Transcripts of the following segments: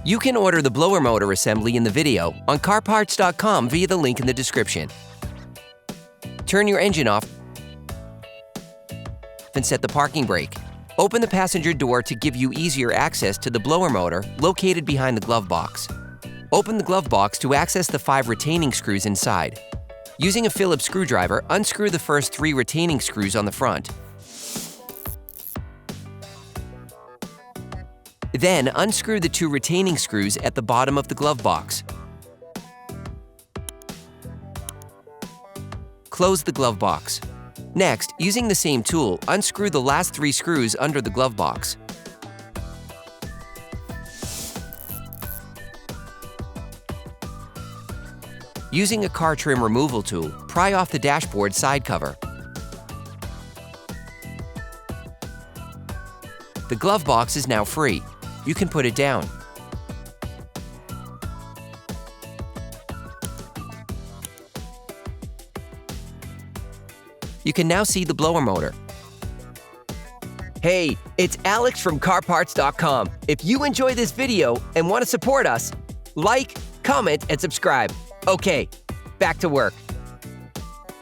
You can order the blower motor assembly in the video on CarParts.com via the link in the description. Turn your engine off and set the parking brake. Open the passenger door to give you easier access to the blower motor located behind the glove box. Open the glove box to access the 5 retaining screws inside. Using a Phillips screwdriver, unscrew the first 3 retaining screws on the front. Then unscrew the 2 retaining screws at the bottom of the glove box. Close the glove box. Next, using the same tool, unscrew the last 3 screws under the glove box. Using a car trim removal tool, pry off the dashboard side cover. The glove box is now free. You can put it down. You can now see the blower motor. Hey, it's Alex from CarParts.com. If you enjoy this video and want to support us, like, comment, and subscribe. Okay, back to work.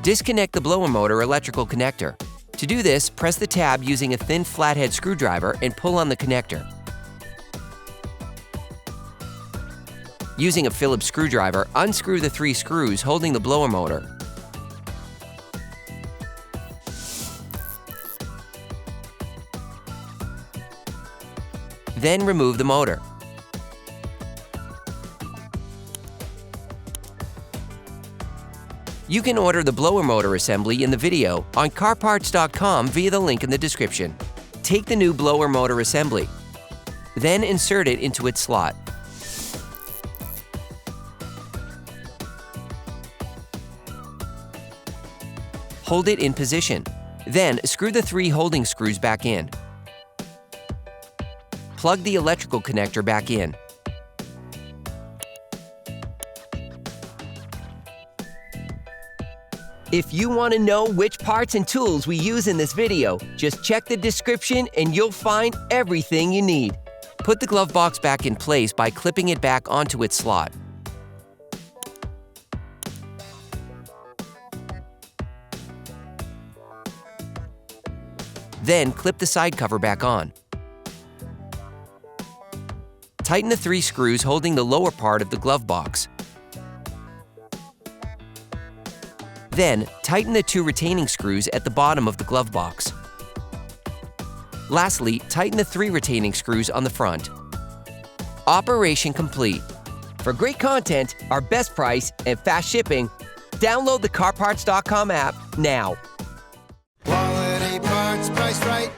Disconnect the blower motor electrical connector. To do this, press the tab using a thin flathead screwdriver and pull on the connector. Using a Phillips screwdriver, unscrew the 3 screws holding the blower motor. Then remove the motor. You can order the blower motor assembly in the video on CarParts.com via the link in the description. Take the new blower motor assembly, then insert it into its slot. Hold it in position. Then screw the 3 holding screws back in. Plug the electrical connector back in. If you want to know which parts and tools we use in this video, just check the description and you'll find everything you need. Put the glove box back in place by clipping it back onto its slot. Then clip the side cover back on. Tighten the 3 screws holding the lower part of the glove box. Then, tighten the 2 retaining screws at the bottom of the glove box. Lastly, tighten the 3 retaining screws on the front. Operation complete. For great content, our best price, and fast shipping, download the CarParts.com app now. Quality parts, priced right.